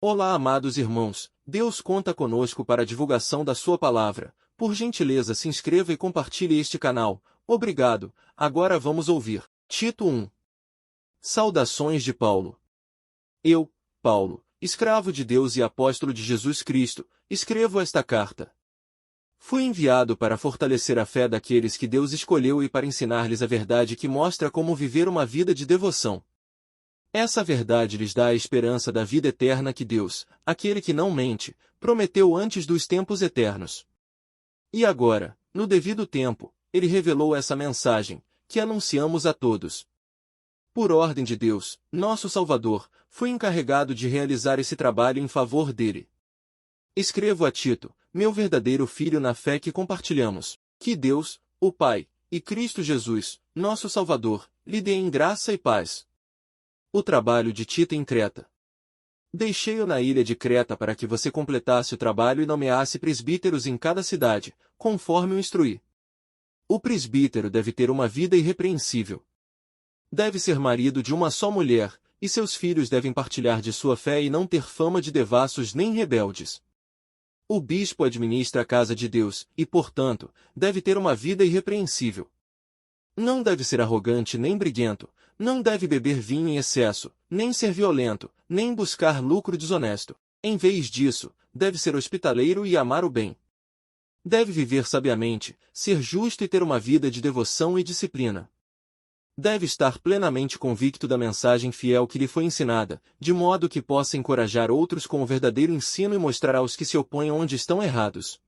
Olá, amados irmãos, Deus conta conosco para a divulgação da sua palavra. Por gentileza, se inscreva e compartilhe este canal. Obrigado. Agora vamos ouvir. Tito 1. Saudações de Paulo. Eu, Paulo, escravo de Deus e apóstolo de Jesus Cristo, escrevo esta carta. Fui enviado para fortalecer a fé daqueles que Deus escolheu e para ensinar-lhes a verdade que mostra como viver uma vida de devoção. Essa verdade lhes dá a esperança da vida eterna que Deus, aquele que não mente, prometeu antes dos tempos eternos. E agora, no devido tempo, ele revelou essa mensagem, que anunciamos a todos. Por ordem de Deus, nosso Salvador, fui encarregado de realizar esse trabalho em favor dele. Escrevo a Tito, meu verdadeiro filho na fé que compartilhamos, que Deus, o Pai, e Cristo Jesus, nosso Salvador, lhe dêem graça e paz. O trabalho de Tito em Creta. Deixei-o na ilha de Creta para que você completasse o trabalho e nomeasse presbíteros em cada cidade, conforme o instruí. O presbítero deve ter uma vida irrepreensível. Deve ser marido de uma só mulher, e seus filhos devem partilhar de sua fé e não ter fama de devassos nem rebeldes. O bispo administra a casa de Deus, e, portanto, deve ter uma vida irrepreensível. Não deve ser arrogante nem briguento, não deve beber vinho em excesso, nem ser violento, nem buscar lucro desonesto. Em vez disso, deve ser hospitaleiro e amar o bem. Deve viver sabiamente, ser justo e ter uma vida de devoção e disciplina. Deve estar plenamente convicto da mensagem fiel que lhe foi ensinada, de modo que possa encorajar outros com o verdadeiro ensino e mostrar aos que se opõem onde estão errados.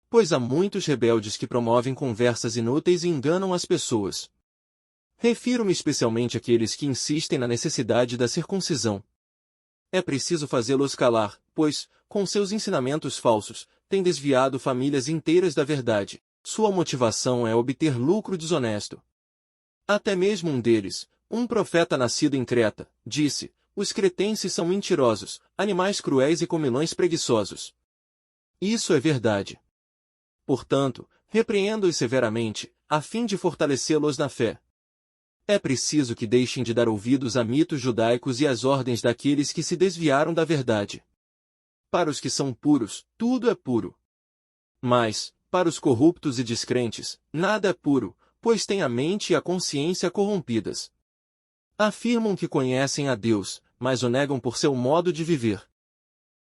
Pois há muitos rebeldes que promovem conversas inúteis e enganam as pessoas. Refiro-me especialmente àqueles que insistem na necessidade da circuncisão. É preciso fazê-los calar, pois, com seus ensinamentos falsos, têm desviado famílias inteiras da verdade. Sua motivação é obter lucro desonesto. Até mesmo um deles, um profeta nascido em Creta, disse: os cretenses são mentirosos, animais cruéis e comilões preguiçosos. Isso é verdade. Portanto, repreendo-os severamente, a fim de fortalecê-los na fé. É preciso que deixem de dar ouvidos a mitos judaicos e às ordens daqueles que se desviaram da verdade. Para os que são puros, tudo é puro. Mas, para os corruptos e descrentes, nada é puro, pois têm a mente e a consciência corrompidas. Afirmam que conhecem a Deus, mas o negam por seu modo de viver.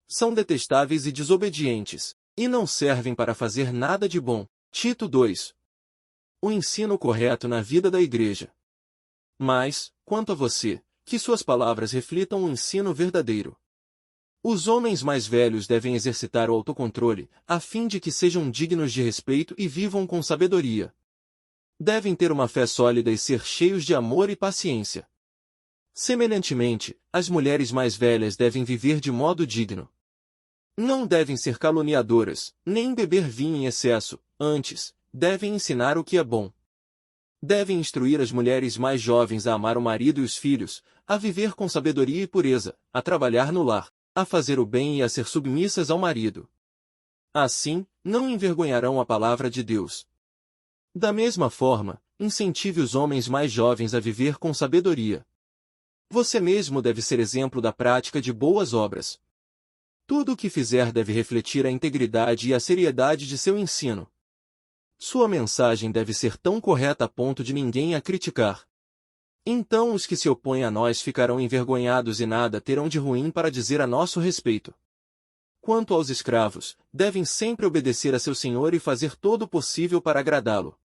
São detestáveis e desobedientes, e não servem para fazer nada de bom. Tito 2. O ensino correto na vida da igreja. Mas, quanto a você, que suas palavras reflitam um ensino verdadeiro. Os homens mais velhos devem exercitar o autocontrole, a fim de que sejam dignos de respeito e vivam com sabedoria. Devem ter uma fé sólida e ser cheios de amor e paciência. Semelhantemente, as mulheres mais velhas devem viver de modo digno. Não devem ser caluniadoras, nem beber vinho em excesso, antes, devem ensinar o que é bom. Devem instruir as mulheres mais jovens a amar o marido e os filhos, a viver com sabedoria e pureza, a trabalhar no lar, a fazer o bem e a ser submissas ao marido. Assim, não envergonharão a palavra de Deus. Da mesma forma, incentive os homens mais jovens a viver com sabedoria. Você mesmo deve ser exemplo da prática de boas obras. Tudo o que fizer deve refletir a integridade e a seriedade de seu ensino. Sua mensagem deve ser tão correta a ponto de ninguém a criticar. Então os que se opõem a nós ficarão envergonhados e nada terão de ruim para dizer a nosso respeito. Quanto aos escravos, devem sempre obedecer a seu senhor e fazer todo o possível para agradá-lo.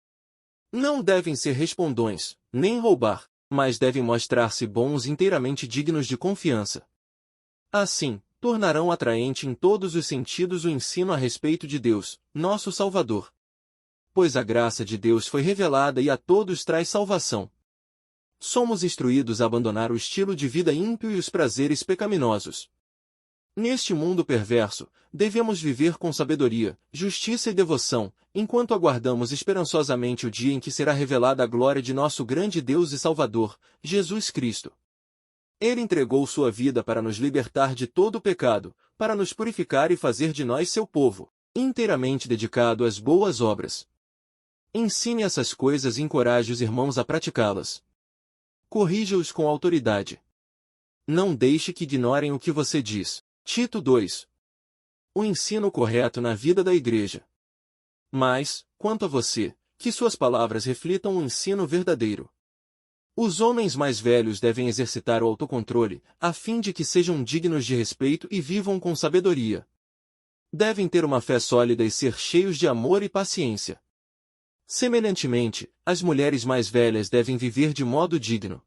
Não devem ser respondões, nem roubar, mas devem mostrar-se bons e inteiramente dignos de confiança. Assim, tornarão atraente em todos os sentidos o ensino a respeito de Deus, nosso Salvador. Pois a graça de Deus foi revelada e a todos traz salvação. Somos instruídos a abandonar o estilo de vida ímpio e os prazeres pecaminosos. Neste mundo perverso, devemos viver com sabedoria, justiça e devoção, enquanto aguardamos esperançosamente o dia em que será revelada a glória de nosso grande Deus e Salvador, Jesus Cristo. Ele entregou sua vida para nos libertar de todo o pecado, para nos purificar e fazer de nós seu povo, inteiramente dedicado às boas obras. Ensine essas coisas e encoraje os irmãos a praticá-las. Corrija-os com autoridade. Não deixe que ignorem o que você diz. Tito 2. O ensino correto na vida da igreja. Mas, quanto a você, que suas palavras reflitam um ensino verdadeiro. Os homens mais velhos devem exercitar o autocontrole, a fim de que sejam dignos de respeito e vivam com sabedoria. Devem ter uma fé sólida e ser cheios de amor e paciência. Semelhantemente, as mulheres mais velhas devem viver de modo digno.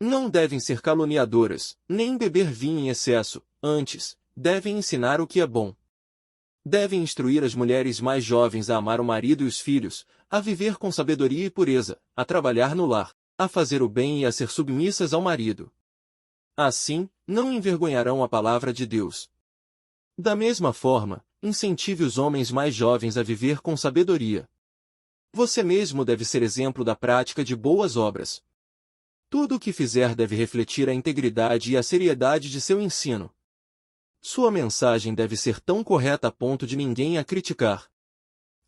Não devem ser caluniadoras, nem beber vinho em excesso, antes, devem ensinar o que é bom. Devem instruir as mulheres mais jovens a amar o marido e os filhos, a viver com sabedoria e pureza, a trabalhar no lar, a fazer o bem e a ser submissas ao marido. Assim, não envergonharão a palavra de Deus. Da mesma forma, incentive os homens mais jovens a viver com sabedoria. Você mesmo deve ser exemplo da prática de boas obras. Tudo o que fizer deve refletir a integridade e a seriedade de seu ensino. Sua mensagem deve ser tão correta a ponto de ninguém a criticar.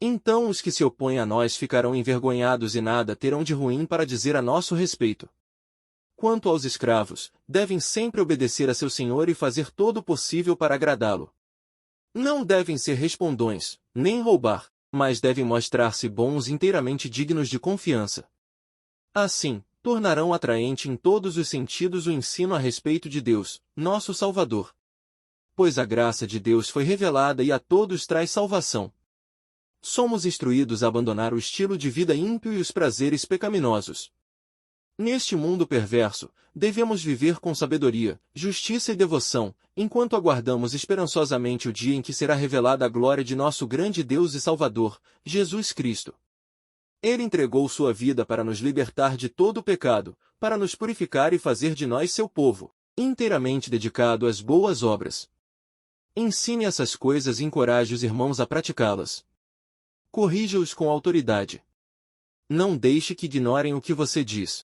Então os que se opõem a nós ficarão envergonhados e nada terão de ruim para dizer a nosso respeito. Quanto aos escravos, devem sempre obedecer a seu senhor e fazer todo o possível para agradá-lo. Não devem ser respondões, nem roubar, mas devem mostrar-se bons e inteiramente dignos de confiança. Assim, tornarão atraente em todos os sentidos o ensino a respeito de Deus, nosso Salvador. Pois a graça de Deus foi revelada e a todos traz salvação. Somos instruídos a abandonar o estilo de vida ímpio e os prazeres pecaminosos. Neste mundo perverso, devemos viver com sabedoria, justiça e devoção, enquanto aguardamos esperançosamente o dia em que será revelada a glória de nosso grande Deus e Salvador, Jesus Cristo. Ele entregou sua vida para nos libertar de todo o pecado, para nos purificar e fazer de nós seu povo, inteiramente dedicado às boas obras. Ensine essas coisas e encoraje os irmãos a praticá-las. Corrija-os com autoridade. Não deixe que ignorem o que você diz.